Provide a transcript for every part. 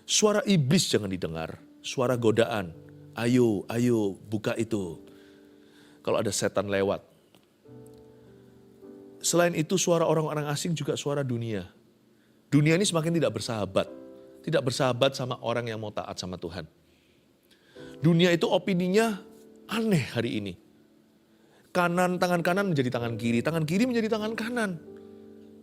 Suara iblis jangan didengar, suara godaan. Ayo, ayo buka itu. Kalau ada setan lewat. Selain itu suara orang-orang asing juga suara dunia. Dunia ini semakin tidak bersahabat. Tidak bersahabat sama orang yang mau taat sama Tuhan. Dunia itu opininya aneh hari ini. Tangan kanan menjadi tangan kiri menjadi tangan kanan.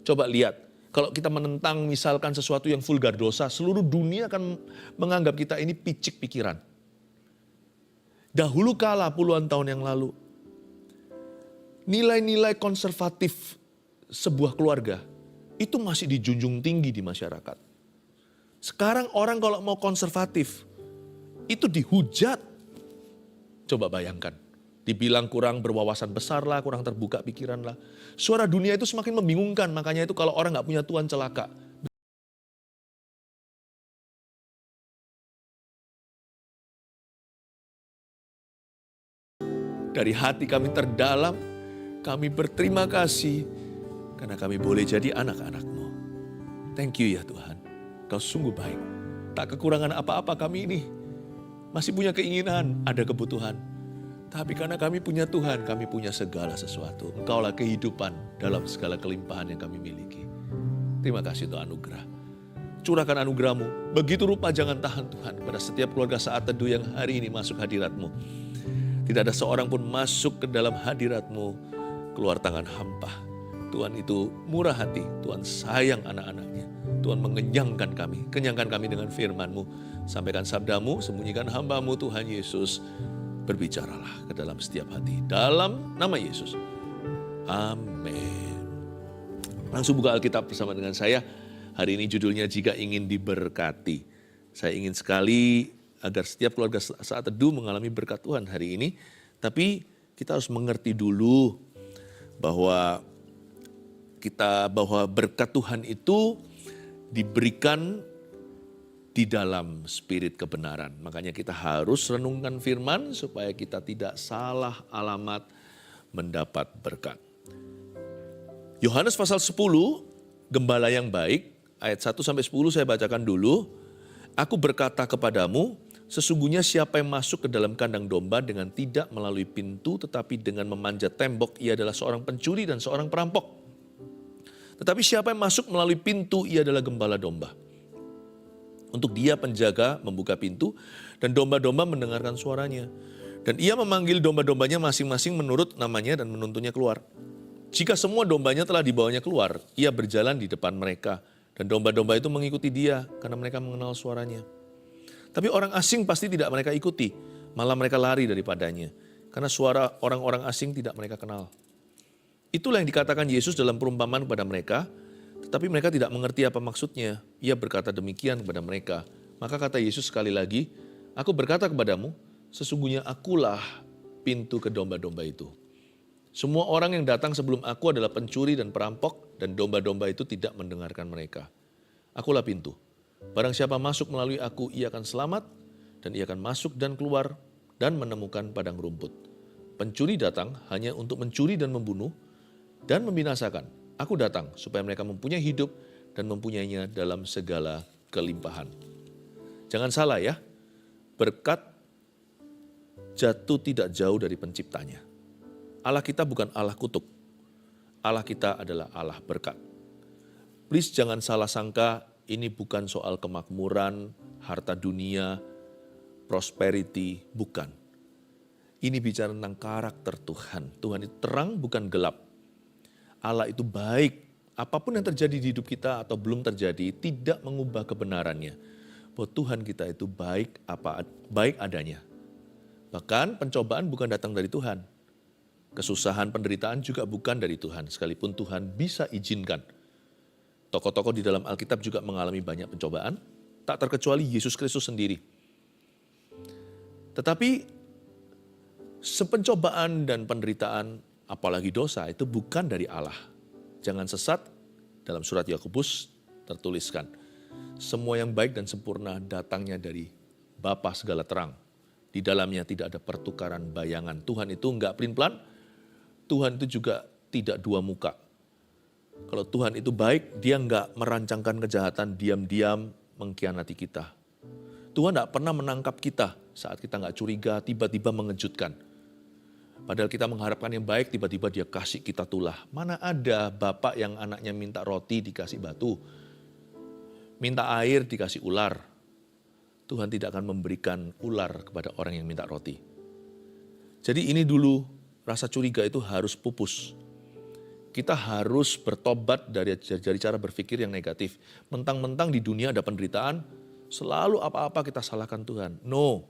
Coba lihat, kalau kita menentang misalkan sesuatu yang vulgar dosa, seluruh dunia akan menganggap kita ini picik pikiran. Dahulu kala puluhan tahun yang lalu, nilai-nilai konservatif sebuah keluarga itu masih dijunjung tinggi di masyarakat. Sekarang orang kalau mau konservatif, itu dihujat. Coba bayangkan, dibilang kurang berwawasan besar lah, kurang terbuka pikiran lah. Suara dunia itu semakin membingungkan, makanya itu kalau orang nggak punya Tuhan celaka. Dari hati kami terdalam, kami berterima kasih karena kami boleh jadi anak-anak-Mu. Thank you ya Tuhan, Kau sungguh baik. Tak kekurangan apa-apa kami ini. Masih punya keinginan, ada kebutuhan. Tapi karena kami punya Tuhan, kami punya segala sesuatu. Engkaulah kehidupan dalam segala kelimpahan yang kami miliki. Terima kasih untuk anugerah. Curahkan anugerah-Mu. Begitu rupa jangan tahan Tuhan pada setiap keluarga saat teduh yang hari ini masuk hadirat-Mu. Tidak ada seorang pun masuk ke dalam hadirat-Mu, keluar tangan hampa. Tuhan itu murah hati, Tuhan sayang anak-anaknya. Tuhan mengenyangkan kami, kenyangkan kami dengan firman-Mu. Sampaikan sabda-Mu, sembunyikan hamba-Mu Tuhan Yesus. Berbicaralah ke dalam setiap hati. Dalam nama Yesus. Amin. Langsung buka Alkitab bersama dengan saya. Hari ini judulnya Jika Ingin Diberkati. Saya ingin sekali agar setiap keluarga saat teduh mengalami berkat Tuhan hari ini. Tapi kita harus mengerti dulu bahwa berkat Tuhan itu diberikan di dalam spirit kebenaran. Makanya kita harus renungkan firman supaya kita tidak salah alamat mendapat berkat. Yohanes pasal 10, gembala yang baik, ayat 1-10 saya bacakan dulu. Aku berkata kepadamu, sesungguhnya siapa yang masuk ke dalam kandang domba dengan tidak melalui pintu tetapi dengan memanjat tembok, ia adalah seorang pencuri dan seorang perampok. Tetapi siapa yang masuk melalui pintu, ia adalah gembala domba. Untuk dia penjaga membuka pintu dan domba-domba mendengarkan suaranya. Dan ia memanggil domba-dombanya masing-masing menurut namanya dan menuntunnya keluar. Jika semua dombanya telah dibawanya keluar, ia berjalan di depan mereka. Dan domba-domba itu mengikuti dia karena mereka mengenal suaranya. Tapi orang asing pasti tidak mereka ikuti, malah mereka lari daripadanya. Karena suara orang-orang asing tidak mereka kenal. Itulah yang dikatakan Yesus dalam perumpamaan kepada mereka. Tetapi mereka tidak mengerti apa maksudnya. Ia berkata demikian kepada mereka. Maka kata Yesus sekali lagi, aku berkata kepadamu, sesungguhnya akulah pintu ke domba-domba itu. Semua orang yang datang sebelum aku adalah pencuri dan perampok, dan domba-domba itu tidak mendengarkan mereka. Akulah pintu. Barang siapa masuk melalui aku, ia akan selamat, dan ia akan masuk dan keluar, dan menemukan padang rumput. Pencuri datang hanya untuk mencuri dan membunuh, dan membinasakan. Aku datang supaya mereka mempunyai hidup dan mempunyainya dalam segala kelimpahan. Jangan salah ya, berkat jatuh tidak jauh dari penciptanya. Allah kita bukan Allah kutuk. Allah kita adalah Allah berkat. Please jangan salah sangka, ini bukan soal kemakmuran, harta dunia, prosperity, bukan. Ini bicara tentang karakter Tuhan. Tuhan itu terang bukan gelap. Allah itu baik, apapun yang terjadi di hidup kita atau belum terjadi tidak mengubah kebenarannya. Bahwa Tuhan kita itu baik adanya. Bahkan pencobaan bukan datang dari Tuhan. Kesusahan, penderitaan juga bukan dari Tuhan, sekalipun Tuhan bisa izinkan. Tokoh-tokoh di dalam Alkitab juga mengalami banyak pencobaan, tak terkecuali Yesus Kristus sendiri. Tetapi sepencobaan dan penderitaan, apalagi dosa, itu bukan dari Allah. Jangan sesat, dalam surat Yakobus tertuliskan, semua yang baik dan sempurna datangnya dari Bapa segala terang. Di dalamnya tidak ada pertukaran bayangan. Tuhan itu enggak pelin-pelan, Tuhan itu juga tidak dua muka. Kalau Tuhan itu baik, dia enggak merancangkan kejahatan, diam-diam mengkhianati kita. Tuhan tidak pernah menangkap kita saat kita nggak curiga, tiba-tiba mengejutkan. Padahal kita mengharapkan yang baik, tiba-tiba dia kasih kita tulah. Mana ada bapak yang anaknya minta roti dikasih batu, minta air dikasih ular. Tuhan tidak akan memberikan ular kepada orang yang minta roti. Jadi ini dulu, rasa curiga itu harus pupus. Kita harus bertobat dari cara berpikir yang negatif. Mentang-mentang di dunia ada penderitaan, selalu apa-apa kita salahkan Tuhan. No,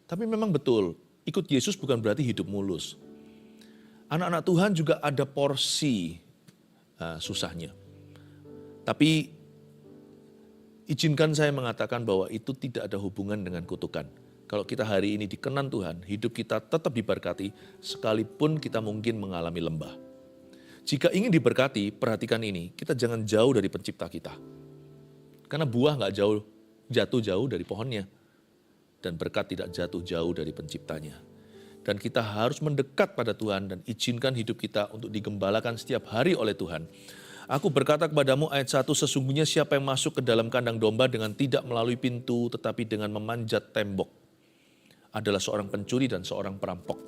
tapi memang betul, ikut Yesus bukan berarti hidup mulus. Anak-anak Tuhan juga ada porsi susahnya. Tapi izinkan saya mengatakan bahwa itu tidak ada hubungan dengan kutukan. Kalau kita hari ini dikenan Tuhan, hidup kita tetap diberkati sekalipun kita mungkin mengalami lembah. Jika ingin diberkati, perhatikan ini, kita jangan jauh dari pencipta kita. Karena buah nggak jatuh jauh dari pohonnya. Dan berkat tidak jatuh jauh dari penciptanya. Dan kita harus mendekat pada Tuhan dan izinkan hidup kita untuk digembalakan setiap hari oleh Tuhan. Aku berkata kepadamu ayat 1, sesungguhnya siapa yang masuk ke dalam kandang domba dengan tidak melalui pintu tetapi dengan memanjat tembok adalah seorang pencuri dan seorang perampok.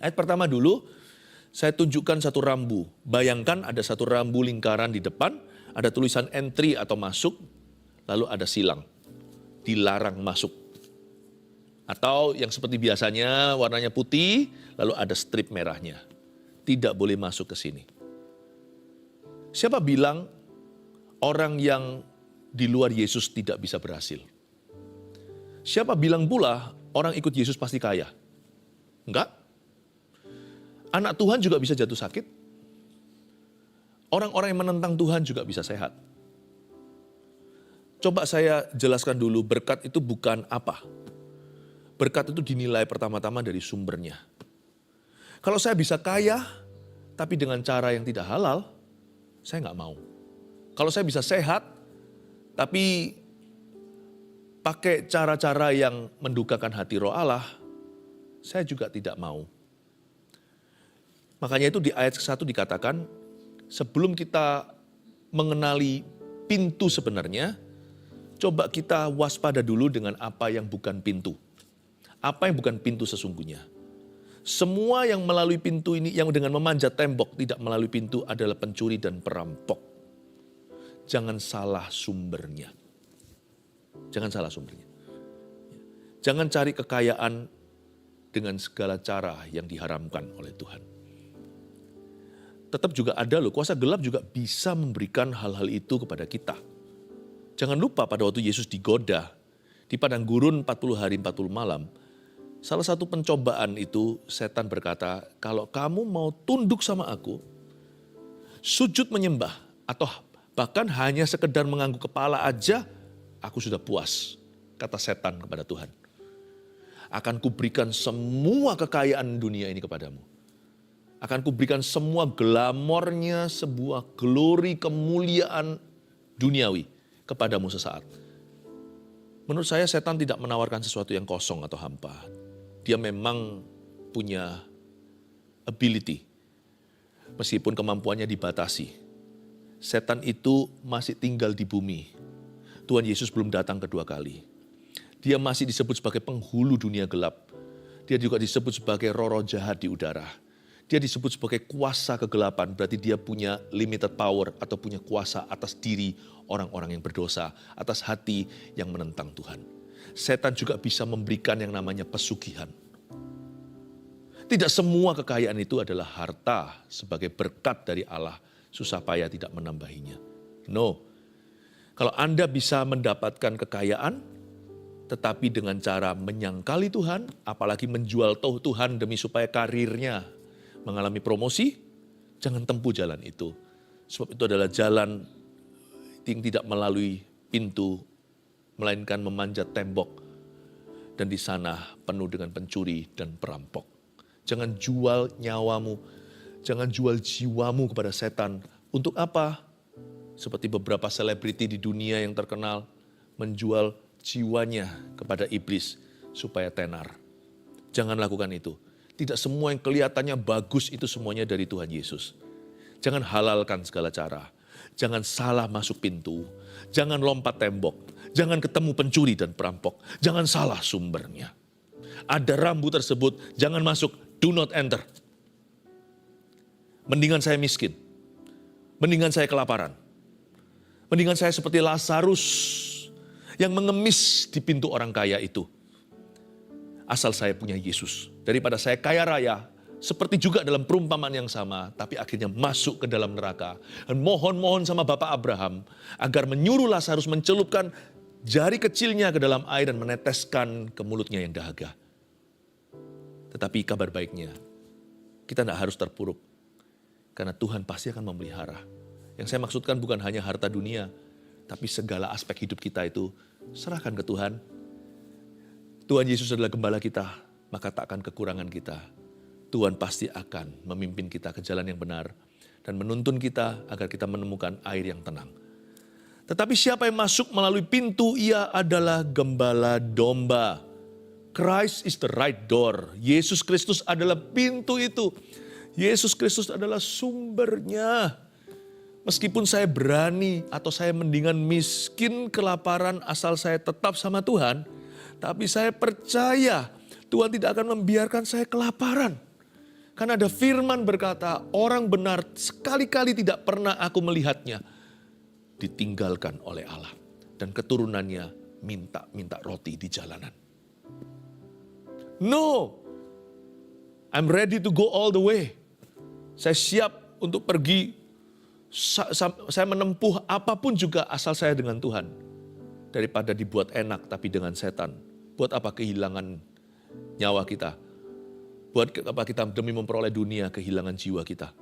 Ayat pertama dulu, saya tunjukkan satu rambu. Bayangkan ada satu rambu lingkaran di depan, ada tulisan entry atau masuk, lalu ada silang, dilarang masuk. Atau yang seperti biasanya warnanya putih, lalu ada strip merahnya. Tidak boleh masuk ke sini. Siapa bilang orang yang di luar Yesus tidak bisa berhasil? Siapa bilang pula orang ikut Yesus pasti kaya? Enggak. Anak Tuhan juga bisa jatuh sakit. Orang-orang yang menentang Tuhan juga bisa sehat. Coba saya jelaskan dulu, berkat itu bukan apa. Berkat itu dinilai pertama-tama dari sumbernya. Kalau saya bisa kaya, tapi dengan cara yang tidak halal, saya nggak mau. Kalau saya bisa sehat, tapi pakai cara-cara yang mendukakan hati roh Allah, saya juga tidak mau. Makanya itu di ayat 1 dikatakan, sebelum kita mengenali pintu sebenarnya, coba kita waspada dulu dengan apa yang bukan pintu. Apa yang bukan pintu sesungguhnya. Semua yang melalui pintu ini, yang dengan memanjat tembok tidak melalui pintu adalah pencuri dan perampok. Jangan salah sumbernya. Jangan salah sumbernya. Jangan cari kekayaan dengan segala cara yang diharamkan oleh Tuhan. Tetap juga ada loh, kuasa gelap juga bisa memberikan hal-hal itu kepada kita. Jangan lupa pada waktu Yesus digoda di padang gurun 40 hari 40 malam, salah satu pencobaan itu setan berkata, kalau kamu mau tunduk sama aku, sujud menyembah, atau bahkan hanya sekedar mengangguk kepala aja, aku sudah puas, kata setan kepada Tuhan. Akan kuberikan semua kekayaan dunia ini kepadamu. Akan kuberikan semua glamornya, sebuah glory kemuliaan duniawi kepadamu sesaat. Menurut saya setan tidak menawarkan sesuatu yang kosong atau hampa. Dia memang punya ability, meskipun kemampuannya dibatasi. Setan itu masih tinggal di bumi. Tuhan Yesus belum datang kedua kali. Dia masih disebut sebagai penghulu dunia gelap. Dia juga disebut sebagai roh-roh jahat di udara. Dia disebut sebagai kuasa kegelapan, berarti dia punya limited power atau punya kuasa atas diri orang-orang yang berdosa, atas hati yang menentang Tuhan. Setan juga bisa memberikan yang namanya pesugihan. Tidak semua kekayaan itu adalah harta sebagai berkat dari Allah, susah payah tidak menambahinya. No, kalau Anda bisa mendapatkan kekayaan, tetapi dengan cara menyangkali Tuhan, apalagi menjual Tuhan demi supaya karirnya mengalami promosi, jangan tempuh jalan itu. Sebab itu adalah jalan yang tidak melalui pintu, melainkan memanjat tembok. Dan di sana penuh dengan pencuri dan perampok. Jangan jual nyawamu, jangan jual jiwamu kepada setan. Untuk apa? Seperti beberapa selebriti di dunia yang terkenal, menjual jiwanya kepada iblis supaya tenar. Jangan lakukan itu. Tidak semua yang kelihatannya bagus itu semuanya dari Tuhan Yesus. Jangan halalkan segala cara. Jangan salah masuk pintu. Jangan lompat tembok. Jangan ketemu pencuri dan perampok. Jangan salah sumbernya. Ada rambu tersebut, jangan masuk, do not enter. Mendingan saya miskin. Mendingan saya kelaparan. Mendingan saya seperti Lazarus yang mengemis di pintu orang kaya itu. Asal saya punya Yesus. Daripada saya kaya raya, seperti juga dalam perumpamaan yang sama, tapi akhirnya masuk ke dalam neraka. Dan mohon-mohon sama Bapak Abraham, agar menyuruh Lazarus mencelupkan jari kecilnya ke dalam air dan meneteskan ke mulutnya yang dahaga. Tetapi kabar baiknya, kita tidak harus terpuruk. Karena Tuhan pasti akan memelihara. Yang saya maksudkan bukan hanya harta dunia, tapi segala aspek hidup kita itu serahkan ke Tuhan. Tuhan Yesus adalah gembala kita, maka tak akan kekurangan kita. Tuhan pasti akan memimpin kita ke jalan yang benar dan menuntun kita agar kita menemukan air yang tenang. Tetapi siapa yang masuk melalui pintu, ia adalah gembala domba. Christ is the right door. Yesus Kristus adalah pintu itu. Yesus Kristus adalah sumbernya. Meskipun saya berani atau saya mendingan miskin kelaparan asal saya tetap sama Tuhan, tapi saya percaya Tuhan tidak akan membiarkan saya kelaparan. Karena ada firman berkata, orang benar sekali-kali tidak pernah aku melihatnya ditinggalkan oleh Allah. Dan keturunannya minta roti di jalanan. No, I'm ready to go all the way. Saya siap untuk pergi, saya menempuh apapun juga asal saya dengan Tuhan. Daripada dibuat enak tapi dengan setan. Buat apa kehilangan nyawa kita? Buat apa kita demi memperoleh dunia kehilangan jiwa kita?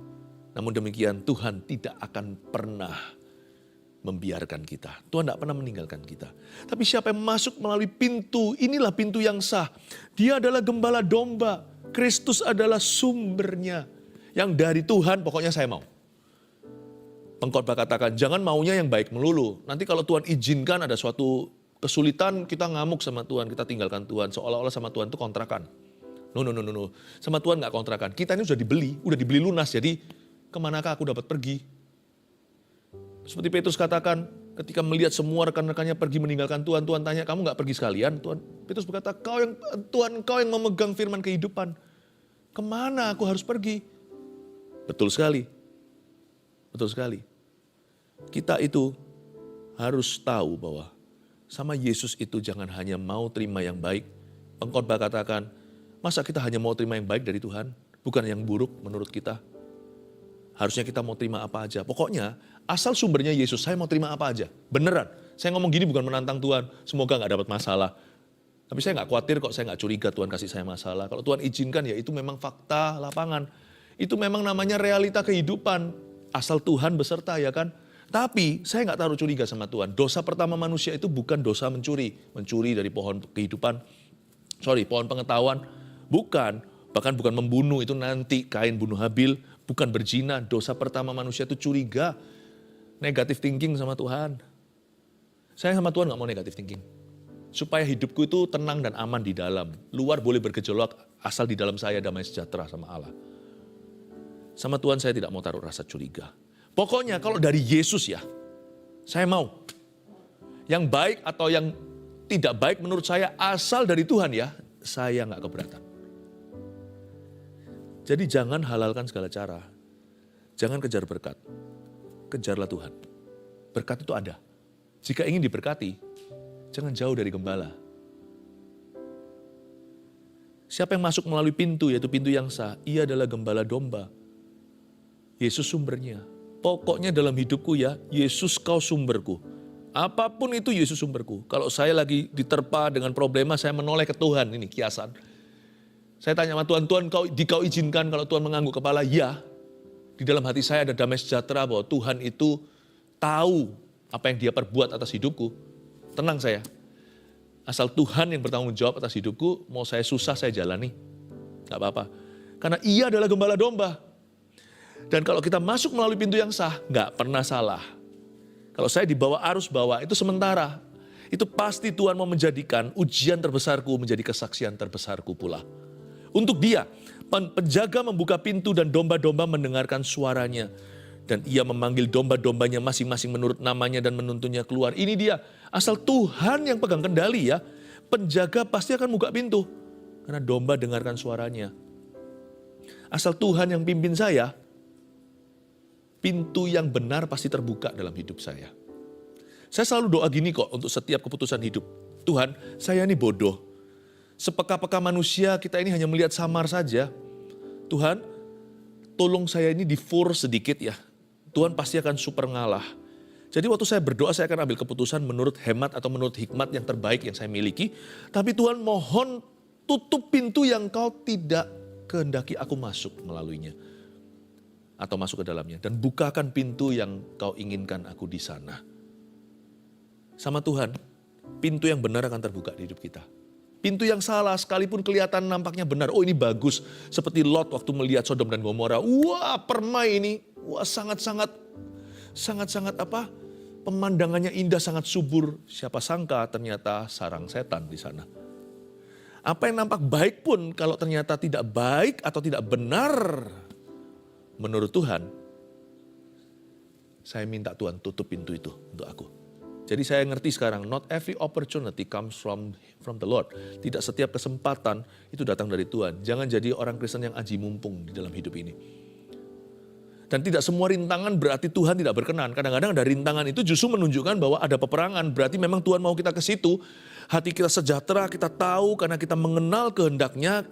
Namun demikian Tuhan tidak akan pernah membiarkan kita. Tuhan tidak pernah meninggalkan kita. Tapi siapa yang masuk melalui pintu, inilah pintu yang sah. Dia adalah gembala domba. Kristus adalah sumbernya. Yang dari Tuhan pokoknya saya mau. Pengkhotbah katakan jangan maunya yang baik melulu. Nanti kalau Tuhan izinkan ada suatu kesulitan, kita ngamuk sama Tuhan, kita tinggalkan Tuhan. Seolah-olah sama Tuhan itu kontrakan. No. Sama Tuhan gak kontrakan. Kita ini sudah dibeli lunas. Jadi kemanakah aku dapat pergi? Seperti Petrus katakan, ketika melihat semua rekan-rekannya pergi meninggalkan Tuhan, Tuhan tanya, kamu gak pergi sekalian? Petrus berkata, Tuhan engkau yang memegang firman kehidupan. Kemana aku harus pergi? Betul sekali. Kita itu harus tahu bahwa sama Yesus itu jangan hanya mau terima yang baik. Pengkhotbah katakan, masa kita hanya mau terima yang baik dari Tuhan? Bukan yang buruk menurut kita. Harusnya kita mau terima apa aja. Pokoknya asal sumbernya Yesus, saya mau terima apa aja. Beneran. Saya ngomong gini bukan menantang Tuhan. Semoga gak dapat masalah. Tapi saya gak khawatir kok, saya gak curiga Tuhan kasih saya masalah. Kalau Tuhan izinkan ya itu memang fakta lapangan. Itu memang namanya realita kehidupan. Asal Tuhan beserta ya kan. Tapi saya nggak taruh curiga sama Tuhan. Dosa pertama manusia itu bukan dosa mencuri. Mencuri dari pohon kehidupan. Pohon pengetahuan. Bukan. Bahkan bukan membunuh. Itu nanti Kain bunuh Habil. Bukan berzina. Dosa pertama manusia itu curiga. Negative thinking sama Tuhan. Saya sama Tuhan nggak mau negative thinking. Supaya hidupku itu tenang dan aman di dalam. Luar boleh bergejolak. Asal di dalam saya damai sejahtera sama Allah. Sama Tuhan saya tidak mau taruh rasa curiga. Pokoknya kalau dari Yesus ya, saya mau. Yang baik atau yang tidak baik menurut saya asal dari Tuhan ya, saya nggak keberatan. Jadi jangan halalkan segala cara. Jangan kejar berkat. Kejarlah Tuhan. Berkat itu ada. Jika ingin diberkati, jangan jauh dari gembala. Siapa yang masuk melalui pintu, yaitu pintu yang sah, ia adalah gembala domba. Yesus sumbernya. Pokoknya dalam hidupku ya, Yesus kau sumberku. Apapun itu Yesus sumberku. Kalau saya lagi diterpa dengan problema, saya menoleh ke Tuhan. Ini kiasan. Saya tanya sama Tuhan, kau izinkan kalau Tuhan mengangguk kepala? Ya. Di dalam hati saya ada damai sejahtera bahwa Tuhan itu tahu apa yang dia perbuat atas hidupku. Tenang saya. Asal Tuhan yang bertanggung jawab atas hidupku, mau saya susah saya jalani. Gak apa-apa. Karena ia adalah gembala domba. Dan kalau kita masuk melalui pintu yang sah, nggak pernah salah. Kalau saya dibawa arus bawah, itu sementara. Itu pasti Tuhan mau menjadikan ujian terbesarku menjadi kesaksian terbesarku pula. Untuk dia, penjaga membuka pintu dan domba-domba mendengarkan suaranya. Dan ia memanggil domba-dombanya masing-masing menurut namanya dan menuntunnya keluar. Ini dia, Asal Tuhan yang pegang kendali ya, penjaga pasti akan buka pintu. Karena domba dengarkan suaranya. Asal Tuhan yang pimpin saya, pintu yang benar pasti terbuka dalam hidup saya. Saya selalu doa gini kok untuk setiap keputusan hidup. Tuhan, saya ini bodoh. Sepeka-peka manusia kita ini hanya melihat samar saja. Tuhan, tolong saya ini di-force sedikit ya. Tuhan pasti akan super ngalah. Jadi waktu saya berdoa saya akan ambil keputusan menurut hemat atau menurut hikmat yang terbaik yang saya miliki. Tapi Tuhan mohon tutup pintu yang kau tidak kehendaki aku masuk melaluinya. Atau masuk ke dalamnya. Dan bukakan pintu yang kau inginkan aku di sana. Sama Tuhan, pintu yang benar akan terbuka di hidup kita. Pintu yang salah sekalipun kelihatan nampaknya benar. Oh ini bagus. Seperti Lot waktu melihat Sodom dan Gomora. Wah permai ini. Wah sangat-sangat apa? Pemandangannya indah, sangat subur. Siapa sangka ternyata sarang setan di sana. Apa yang nampak baik pun kalau ternyata tidak baik atau tidak benar menurut Tuhan, saya minta Tuhan tutup pintu itu untuk aku. Jadi saya ngerti sekarang, not every opportunity comes from the Lord. Tidak setiap kesempatan itu datang dari Tuhan. Jangan jadi orang Kristen yang aji mumpung di dalam hidup ini. Dan tidak semua rintangan berarti Tuhan tidak berkenan. Kadang-kadang ada rintangan itu justru menunjukkan bahwa ada peperangan. Berarti memang Tuhan mau kita ke situ. Hati kita sejahtera, kita tahu karena kita mengenal kehendaknya.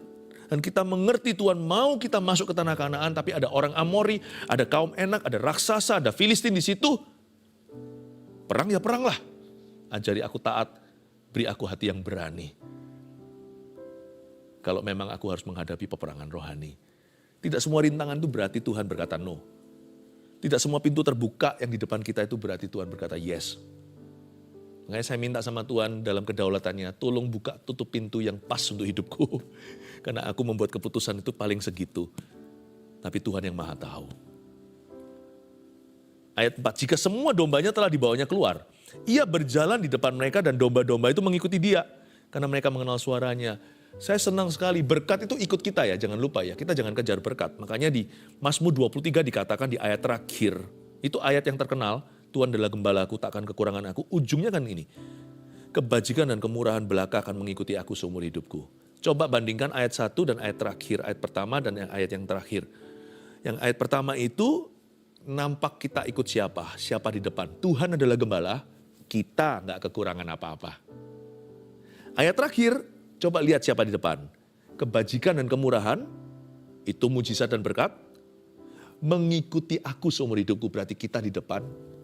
Dan kita mengerti Tuhan mau kita masuk ke tanah Kanaan. Tapi ada orang Amori, ada kaum Enak, ada raksasa, ada Filistin di situ. Perang ya peranglah. Ajari aku taat, beri aku hati yang berani. Kalau memang aku harus menghadapi peperangan rohani. Tidak semua rintangan itu berarti Tuhan berkata no. Tidak semua pintu terbuka yang di depan kita itu berarti Tuhan berkata yes. Makanya saya minta sama Tuhan dalam kedaulatannya, tolong buka tutup pintu yang pas untuk hidupku. Karena aku membuat keputusan itu paling segitu. Tapi Tuhan yang maha tahu. Ayat 4, jika semua dombanya telah dibawanya keluar, ia berjalan di depan mereka dan domba-domba itu mengikuti dia. Karena mereka mengenal suaranya. Saya senang sekali, berkat itu ikut kita ya, jangan lupa ya, kita jangan kejar berkat. Makanya di Mazmur 23 dikatakan di ayat terakhir, itu ayat yang terkenal, Tuhan adalah gembalaku, takkan kekurangan aku, ujungnya kan ini. Kebajikan dan kemurahan belaka akan mengikuti aku seumur hidupku. Coba bandingkan ayat 1 dan ayat terakhir, ayat pertama dan ayat yang terakhir. Yang ayat pertama itu, nampak kita ikut siapa di depan. Tuhan adalah gembala, kita nggak kekurangan apa-apa. Ayat terakhir, coba lihat siapa di depan. Kebajikan dan kemurahan, itu mujizat dan berkat. Mengikuti aku seumur hidupku, berarti kita di depan.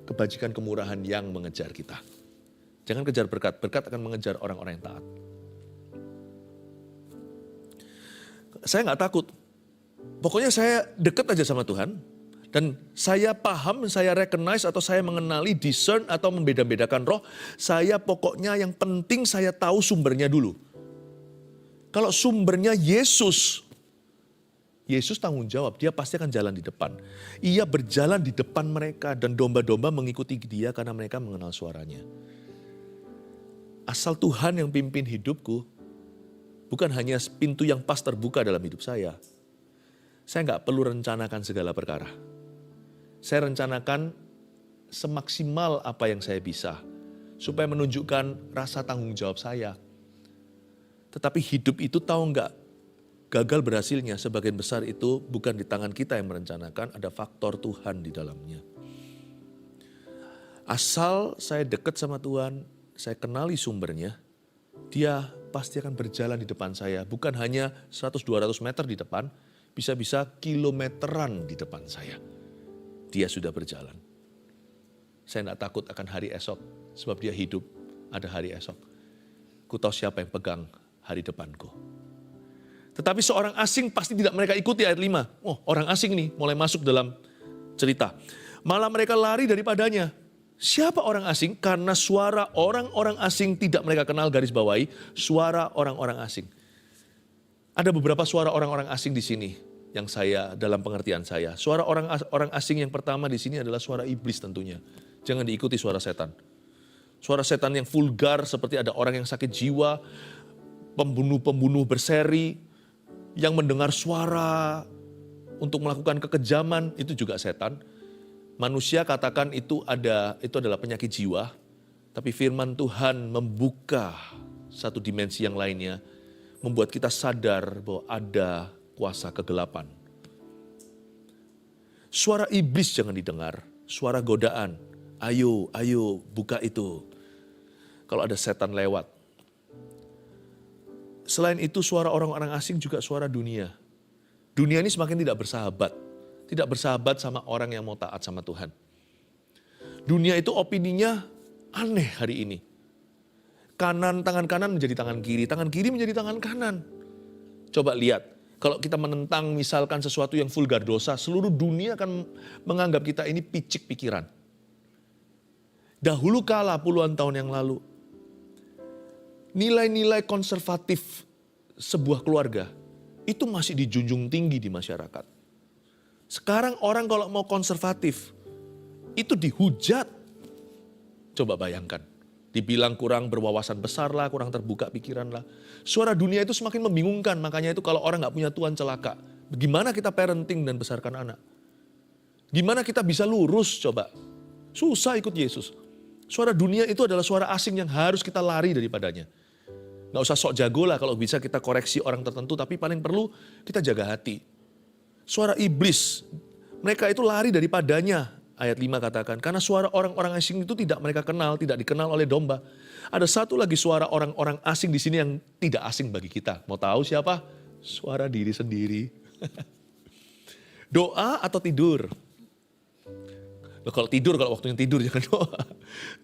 Kebajikan kemurahan yang mengejar kita. Jangan kejar berkat, berkat akan mengejar orang-orang yang taat. Saya nggak takut. Pokoknya saya dekat aja sama Tuhan. Dan saya paham, saya recognize atau saya mengenali, discern atau membeda-bedakan roh. Saya pokoknya yang penting saya tahu sumbernya dulu. Kalau sumbernya Yesus, Yesus tanggung jawab, dia pasti akan jalan di depan. Ia berjalan di depan mereka dan domba-domba mengikuti dia karena mereka mengenal suaranya. Asal Tuhan yang pimpin hidupku, bukan hanya pintu yang pas terbuka dalam hidup saya nggak perlu rencanakan segala perkara. Saya rencanakan semaksimal apa yang saya bisa, supaya menunjukkan rasa tanggung jawab saya. Tetapi hidup itu tahu nggak, gagal berhasilnya sebagian besar itu bukan di tangan kita yang merencanakan, ada faktor Tuhan di dalamnya. Asal saya dekat sama Tuhan, saya kenali sumbernya, dia pasti akan berjalan di depan saya. Bukan hanya 100-200 meter di depan, bisa-bisa kilometeran di depan saya. Dia sudah berjalan. Saya tidak takut akan hari esok, sebab dia hidup, ada hari esok. Ku tahu siapa yang pegang hari depanku. Tetapi seorang asing pasti tidak mereka ikuti ayat 5. Oh, orang asing nih mulai masuk dalam cerita. Malah mereka lari daripadanya. Siapa orang asing? Karena suara orang-orang asing tidak mereka kenal, garis bawahi, suara orang-orang asing. Ada beberapa suara orang-orang asing di sini yang saya dalam pengertian saya. Suara orang asing yang pertama di sini adalah suara iblis tentunya. Jangan diikuti suara setan. Suara setan yang vulgar seperti ada orang yang sakit jiwa, pembunuh-pembunuh berseri, yang mendengar suara untuk melakukan kekejaman, itu juga setan. Manusia katakan itu adalah penyakit jiwa, Tapi firman Tuhan membuka satu dimensi yang lainnya, membuat kita sadar bahwa ada kuasa kegelapan. Suara iblis jangan didengar, suara godaan. Ayo, ayo buka itu. Kalau ada setan lewat. Selain itu suara orang-orang asing juga suara dunia. Dunia ini semakin tidak bersahabat. Tidak bersahabat sama orang yang mau taat sama Tuhan. Dunia itu opininya aneh hari ini. Tangan kanan menjadi tangan kiri menjadi tangan kanan. Coba lihat, kalau kita menentang misalkan sesuatu yang vulgar dosa, seluruh dunia akan menganggap kita ini picik pikiran. Dahulu kala puluhan tahun yang lalu, nilai-nilai konservatif sebuah keluarga itu masih dijunjung tinggi di masyarakat. Sekarang orang kalau mau konservatif, itu dihujat. Coba bayangkan, dibilang kurang berwawasan besar lah, kurang terbuka pikiran lah. Suara dunia itu semakin membingungkan, makanya itu kalau orang gak punya Tuhan celaka. Bagaimana kita parenting dan besarkan anak? Gimana kita bisa lurus coba? Susah ikut Yesus. Suara dunia itu adalah suara asing yang harus kita lari daripadanya. Gak usah sok jago lah kalau bisa kita koreksi orang tertentu, tapi paling perlu kita jaga hati. Suara iblis, mereka itu lari daripadanya. Ayat 5 katakan, karena suara orang-orang asing itu tidak mereka kenal, tidak dikenal oleh domba. Ada satu lagi suara orang-orang asing di sini yang tidak asing bagi kita. Mau tahu siapa? Suara diri sendiri. Doa atau tidur? Loh, kalau tidur, kalau waktunya tidur jangan doa.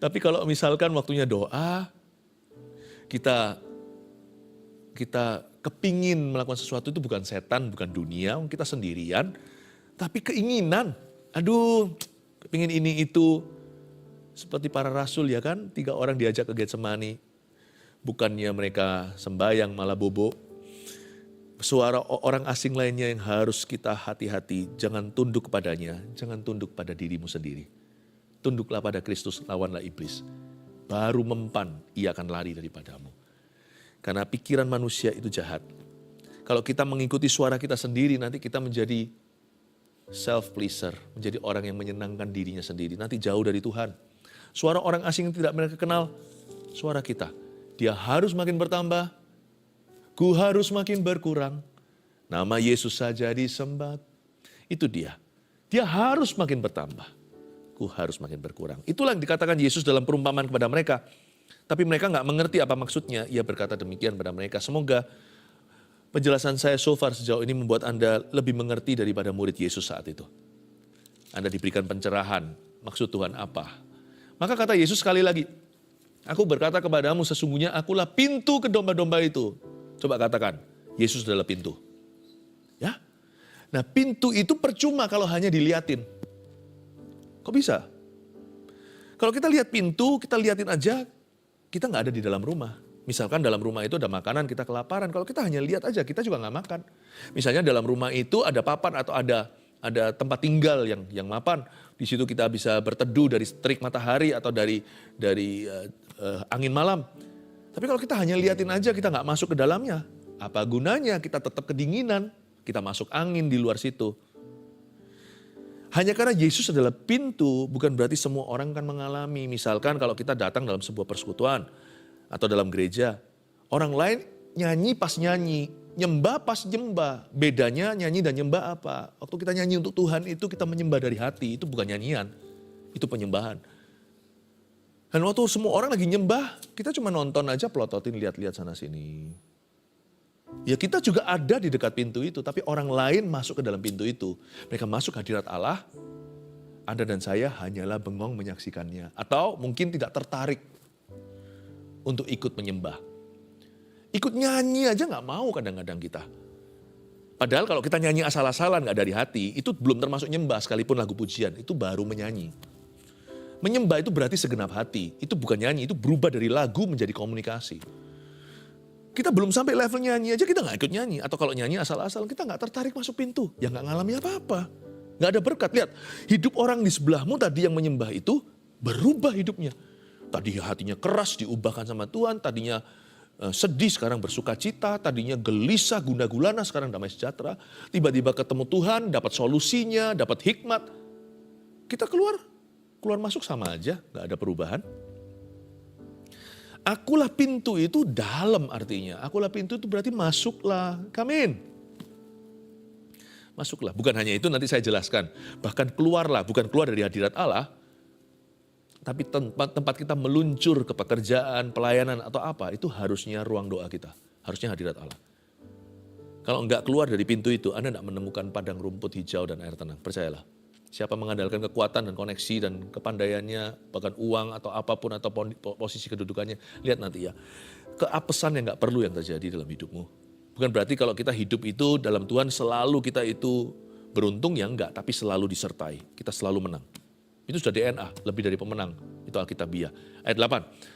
Tapi kalau misalkan waktunya doa, kita kepingin melakukan sesuatu itu bukan setan, bukan dunia, kita sendirian. Tapi keinginan, aduh, kepingin ini itu, seperti para rasul ya kan, 3 orang diajak ke Getsemani, bukannya mereka sembahyang malah bobo. Suara orang asing lainnya yang harus kita hati-hati, jangan tunduk kepadanya, jangan tunduk pada dirimu sendiri. Tunduklah pada Kristus, lawanlah iblis. Baru mempan, ia akan lari daripadamu. Karena pikiran manusia itu jahat. Kalau kita mengikuti suara kita sendiri, nanti kita menjadi self-pleaser, menjadi orang yang menyenangkan dirinya sendiri, nanti jauh dari Tuhan. Suara orang asing yang tidak mereka kenal, suara kita. Dia harus makin bertambah, ku harus makin berkurang, nama Yesus saja disembah. Itu dia. Dia harus makin bertambah, ku harus makin berkurang. Itulah yang dikatakan Yesus dalam perumpamaan kepada mereka. Tapi mereka gak mengerti apa maksudnya, ia berkata demikian pada mereka. Semoga penjelasan saya so far sejauh ini membuat Anda lebih mengerti daripada murid Yesus saat itu. Anda diberikan pencerahan, maksud Tuhan apa. Maka kata Yesus sekali lagi, aku berkata kepadamu sesungguhnya akulah pintu ke domba-domba itu. Coba katakan, Yesus adalah pintu. Ya. Nah pintu itu percuma kalau hanya diliatin. Kok bisa? Kalau kita lihat pintu, kita liatin aja, kita gak ada di dalam rumah. Misalkan dalam rumah itu ada makanan, kita kelaparan. Kalau kita hanya lihat aja, kita juga nggak makan. Misalnya dalam rumah itu ada papan atau ada tempat tinggal yang mapan. Di situ kita bisa berteduh dari terik matahari atau dari angin malam. Tapi kalau kita hanya liatin aja, kita nggak masuk ke dalamnya. Apa gunanya? Kita tetap kedinginan. Kita masuk angin di luar situ. Hanya karena Yesus adalah pintu, bukan berarti semua orang akan mengalami. Misalkan kalau kita datang dalam sebuah persekutuan, atau dalam gereja, orang lain nyanyi pas nyanyi, nyembah pas nyembah. Bedanya nyanyi dan nyembah apa? Waktu kita nyanyi untuk Tuhan itu kita menyembah dari hati, itu bukan nyanyian, itu penyembahan. Dan waktu semua orang lagi nyembah, kita cuma nonton aja, pelototin, lihat-lihat sana sini. Ya kita juga ada di dekat pintu itu, tapi orang lain masuk ke dalam pintu itu. Mereka masuk hadirat Allah, Anda dan saya hanyalah bengong menyaksikannya. Atau mungkin tidak tertarik untuk ikut menyembah. Ikut nyanyi aja gak mau kadang-kadang kita. Padahal kalau kita nyanyi asal-asalan gak dari hati, itu belum termasuk nyembah sekalipun lagu pujian. Itu baru menyanyi. Menyembah itu berarti segenap hati. Itu bukan nyanyi, itu berubah dari lagu menjadi komunikasi. Kita belum sampai level nyanyi aja, kita gak ikut nyanyi. Atau kalau nyanyi asal-asalan, kita gak tertarik masuk pintu. Ya gak ngalami apa-apa. Gak ada berkat. Lihat, hidup orang di sebelahmu tadi yang menyembah itu berubah hidupnya. Tadi hatinya keras diubahkan sama Tuhan, tadinya sedih sekarang bersuka cita, tadinya gelisah gundah gulana sekarang damai sejahtera. Tiba-tiba ketemu Tuhan, dapat solusinya, dapat hikmat. Kita keluar masuk sama aja, gak ada perubahan. Akulah pintu itu dalam artinya. Akulah pintu itu berarti masuklah. Come in. Masuklah. Bukan hanya itu, nanti saya jelaskan. Bahkan keluarlah, bukan keluar dari hadirat Allah. Tapi tempat kita meluncur ke pekerjaan, pelayanan atau apa, itu harusnya ruang doa kita. Harusnya hadirat Allah. Kalau enggak keluar dari pintu itu, Anda enggak menemukan padang rumput hijau dan air tenang. Percayalah. Siapa mengandalkan kekuatan dan koneksi dan kepandaiannya, bahkan uang atau apapun atau posisi kedudukannya, lihat nanti ya. Keapesan yang enggak perlu yang terjadi dalam hidupmu. Bukan berarti kalau kita hidup itu dalam Tuhan selalu kita itu beruntung, ya enggak, tapi selalu disertai. Kita selalu menang. Itu sudah DNA, lebih dari pemenang. Itu Alkitabiah. Ayat 8.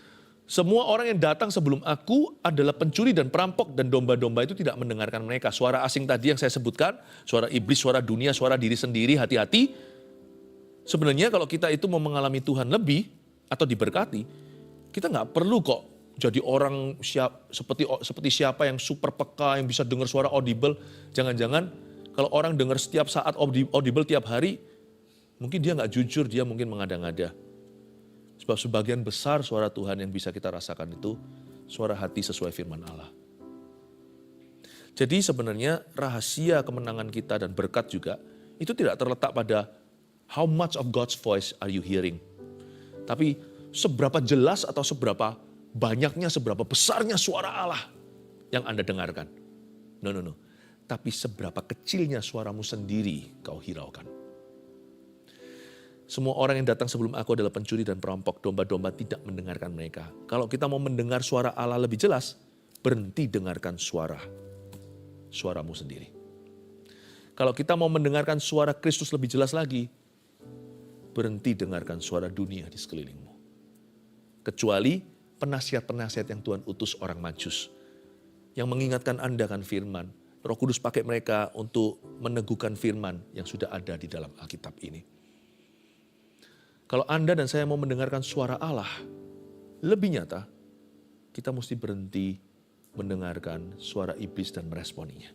Semua orang yang datang sebelum aku adalah pencuri dan perampok, dan domba-domba itu tidak mendengarkan mereka. Suara asing tadi yang saya sebutkan, suara iblis, suara dunia, suara diri sendiri, hati-hati. Sebenarnya kalau kita itu mau mengalami Tuhan lebih atau diberkati, kita nggak perlu kok jadi orang seperti siapa yang super peka, yang bisa dengar suara audible. Jangan-jangan kalau orang dengar setiap saat audible tiap hari, mungkin dia nggak jujur, dia mungkin mengada-ngada. Sebab sebagian besar suara Tuhan yang bisa kita rasakan itu suara hati sesuai firman Allah. Jadi sebenarnya rahasia kemenangan kita dan berkat juga itu tidak terletak pada how much of God's voice are you hearing. Tapi seberapa jelas atau seberapa banyaknya, seberapa besarnya suara Allah yang Anda dengarkan. No. Tapi seberapa kecilnya suaramu sendiri kau hiraukan. Semua orang yang datang sebelum aku adalah pencuri dan perampok. Domba-domba tidak mendengarkan mereka. Kalau kita mau mendengar suara Allah lebih jelas, berhenti dengarkan suaramu sendiri. Kalau kita mau mendengarkan suara Kristus lebih jelas lagi, berhenti dengarkan suara dunia di sekelilingmu. Kecuali penasihat-penasihat yang Tuhan utus orang Majus, yang mengingatkan Anda kan firman. Roh Kudus pakai mereka untuk meneguhkan firman yang sudah ada di dalam Alkitab ini. Kalau Anda dan saya mau mendengarkan suara Allah lebih nyata, kita mesti berhenti mendengarkan suara iblis dan meresponinya.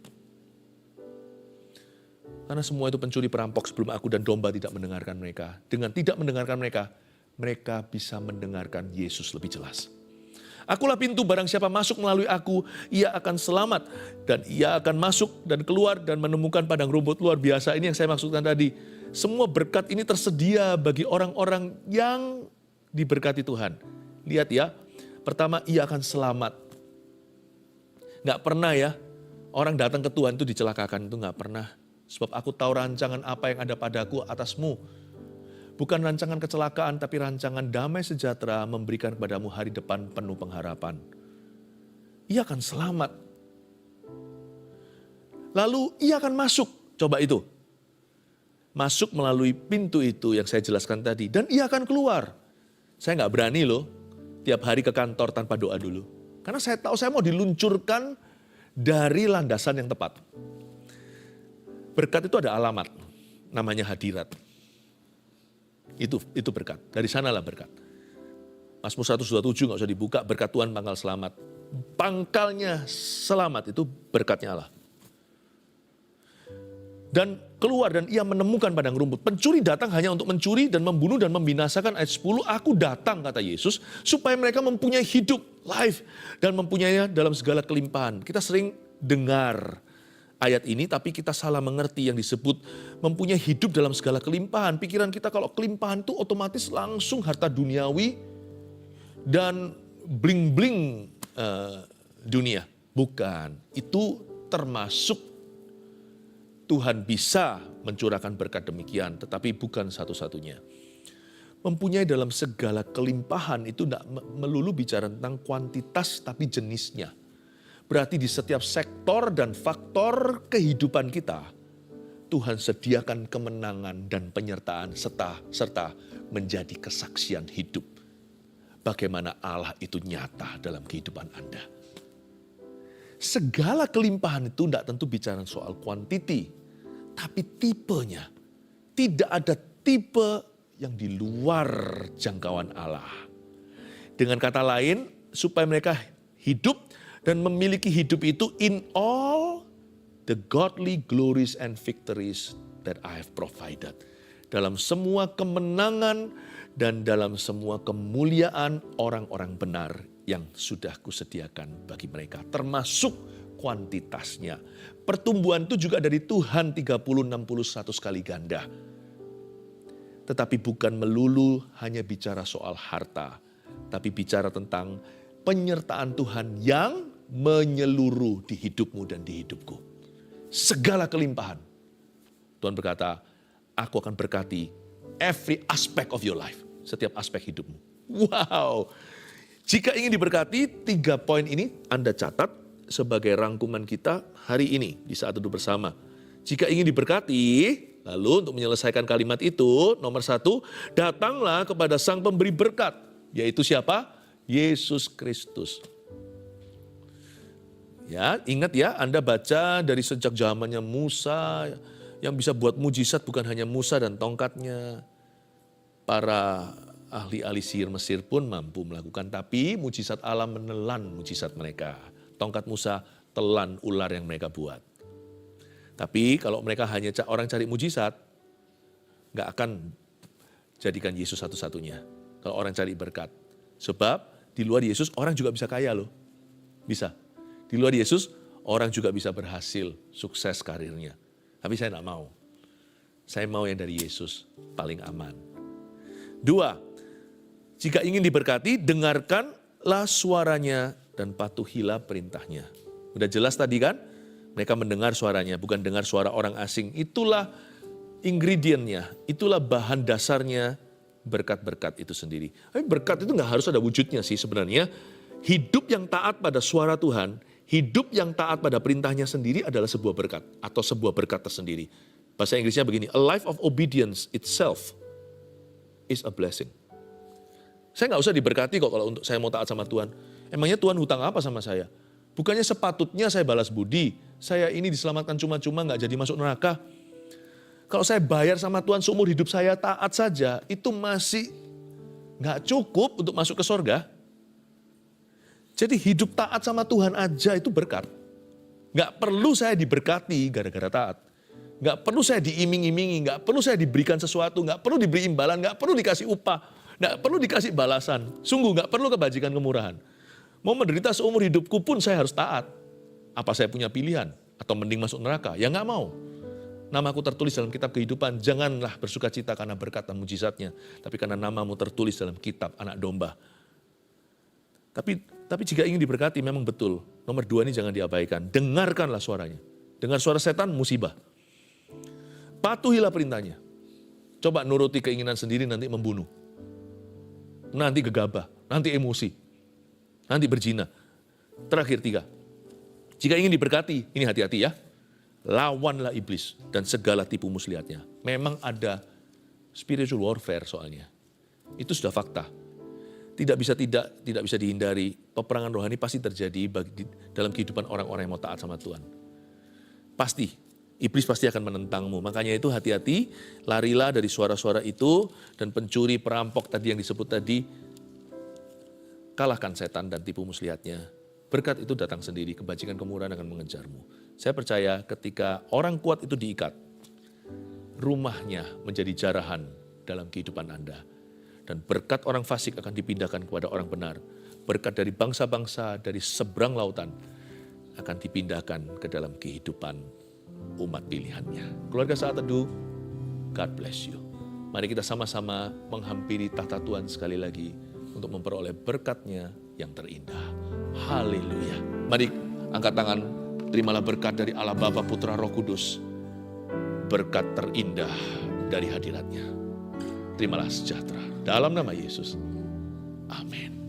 Karena semua itu pencuri perampok sebelum aku, dan domba tidak mendengarkan mereka. Dengan tidak mendengarkan mereka, mereka bisa mendengarkan Yesus lebih jelas. Akulah pintu, barang siapa masuk melalui aku, ia akan selamat. Dan ia akan masuk dan keluar dan menemukan padang rumput luar biasa. Ini yang saya maksudkan tadi. Semua berkat ini tersedia bagi orang-orang yang diberkati Tuhan. Lihat ya, pertama ia akan selamat. Gak pernah ya, orang datang ke Tuhan itu dicelakakan, itu gak pernah. Sebab aku tahu rancangan apa yang ada padaku atasmu. Bukan rancangan kecelakaan, tapi rancangan damai sejahtera, memberikan kepadamu hari depan penuh pengharapan. Ia akan selamat. Lalu ia akan masuk, coba itu. Masuk melalui pintu itu yang saya jelaskan tadi. Dan ia akan keluar. Saya nggak berani loh tiap hari ke kantor tanpa doa dulu. Karena saya tahu saya mau diluncurkan dari landasan yang tepat. Berkat itu ada alamat. Namanya hadirat. Itu berkat. Dari sanalah berkat. Mazmur 127 nggak usah dibuka. Berkat Tuhan pangkal selamat. Pangkalnya selamat itu berkatnya Allah. Dan keluar dan ia menemukan padang rumput. Pencuri datang hanya untuk mencuri dan membunuh dan membinasakan. Ayat 10, aku datang kata Yesus supaya mereka mempunyai hidup, life, dan mempunyainya dalam segala kelimpahan. Kita sering dengar ayat ini tapi kita salah mengerti yang disebut mempunyai hidup dalam segala kelimpahan. Pikiran kita kalau kelimpahan itu otomatis langsung harta duniawi dan bling-bling dunia. Bukan, itu termasuk Tuhan bisa mencurahkan berkat demikian, tetapi bukan satu-satunya. Mempunyai dalam segala kelimpahan itu tidak melulu bicara tentang kuantitas, tapi jenisnya. Berarti di setiap sektor dan faktor kehidupan kita, Tuhan sediakan kemenangan dan penyertaan serta menjadi kesaksian hidup. Bagaimana Allah itu nyata dalam kehidupan Anda. Segala kelimpahan itu tidak tentu bicara soal kuantiti, tapi tipenya. Tidak ada tipe yang di luar jangkauan Allah. Dengan kata lain, supaya mereka hidup dan memiliki hidup itu in all the godly glories and victories that I have provided. Dalam semua kemenangan dan dalam semua kemuliaan orang-orang benar yang sudah kusediakan bagi mereka. Termasuk kuantitasnya. Pertumbuhan itu juga dari Tuhan 30, 60, 100 kali ganda. Tetapi bukan melulu hanya bicara soal harta. Tapi bicara tentang penyertaan Tuhan yang menyeluruh di hidupmu dan di hidupku. Segala kelimpahan. Tuhan berkata, aku akan berkati every aspect of your life. Setiap aspek hidupmu. Wow. Jika ingin diberkati, 3 poin ini Anda catat sebagai rangkuman kita hari ini di saat duduk bersama. Jika ingin diberkati, lalu untuk menyelesaikan kalimat itu, nomor 1, datanglah kepada Sang Pemberi Berkat. Yaitu siapa? Yesus Kristus. Ya, ingat ya, Anda baca dari sejak zamannya Musa, yang bisa buat mujizat bukan hanya Musa dan tongkatnya. Para ahli-ahli sihir Mesir pun mampu melakukan, tapi mujizat Allah menelan mujizat mereka. Tongkat Musa telan ular yang mereka buat. Tapi kalau mereka hanya orang cari mujizat, nggak akan jadikan Yesus satu-satunya. Kalau orang cari berkat. Sebab di luar Yesus orang juga bisa kaya loh. Bisa. Di luar Yesus orang juga bisa berhasil, sukses karirnya. Tapi saya nggak mau. Saya mau yang dari Yesus, paling aman. 2, jika ingin diberkati, dengarkanlah suaranya dan patuhilah perintahnya. Udah jelas tadi kan? Mereka mendengar suaranya, bukan dengar suara orang asing. Itulah ingredientnya, itulah bahan dasarnya berkat-berkat itu sendiri. Tapi berkat itu nggak harus ada wujudnya sih sebenarnya. Hidup yang taat pada suara Tuhan, hidup yang taat pada perintahnya sendiri adalah sebuah berkat atau sebuah berkat tersendiri. Bahasa Inggrisnya begini, a life of obedience itself is a blessing. Saya nggak usah diberkati kok kalau untuk saya mau taat sama Tuhan. Emangnya Tuhan hutang apa sama saya? Bukannya sepatutnya saya balas budi. Saya ini diselamatkan cuma-cuma nggak jadi masuk neraka. Kalau saya bayar sama Tuhan seumur hidup saya taat saja, itu masih nggak cukup untuk masuk ke sorga. Jadi hidup taat sama Tuhan aja itu berkat. Nggak perlu saya diberkati gara-gara taat. Nggak perlu saya diiming-imingi, nggak perlu saya diberikan sesuatu, nggak perlu diberi imbalan, nggak perlu dikasih upah, nggak perlu dikasih balasan. Sungguh nggak perlu kebajikan kemurahan. Mau menderita seumur hidupku pun saya harus taat. Apa saya punya pilihan? Atau mending masuk neraka? Ya nggak mau. Namaku tertulis dalam kitab kehidupan, janganlah bersuka cita karena berkat dan mujizatnya, tapi karena namamu tertulis dalam kitab anak domba. Tapi jika ingin diberkati memang betul. Nomor 2 ini jangan diabaikan. Dengarkanlah suaranya. Dengar suara setan musibah. Patuhilah perintahnya. Coba nuruti keinginan sendiri nanti membunuh. Nanti gegabah, nanti emosi, nanti berzina. Terakhir 3. Jika ingin diberkati, ini hati-hati ya. Lawanlah iblis dan segala tipu muslihatnya. Memang ada spiritual warfare soalnya. Itu sudah fakta. Tidak bisa dihindari. Peperangan rohani pasti terjadi dalam kehidupan orang-orang yang mau taat sama Tuhan. Pasti. Iblis pasti akan menentangmu. Makanya itu hati-hati, larilah dari suara-suara itu, dan pencuri, perampok tadi yang disebut tadi, kalahkan setan dan tipu muslihatnya. Berkat itu datang sendiri, kebajikan kemurahan akan mengejarmu. Saya percaya ketika orang kuat itu diikat, rumahnya menjadi jarahan dalam kehidupan Anda. Dan berkat orang fasik akan dipindahkan kepada orang benar. Berkat dari bangsa-bangsa, dari seberang lautan, akan dipindahkan ke dalam kehidupan umat pilihannya. Keluarga Saat Teduh, God bless you. Mari kita sama-sama menghampiri tahta Tuhan sekali lagi untuk memperoleh berkat-Nya yang terindah. Haleluya. Mari angkat tangan, terimalah berkat dari Allah Bapa, Putra, Roh Kudus. Berkat terindah dari hadirat-Nya. Terimalah sejahtera dalam nama Yesus. Amin.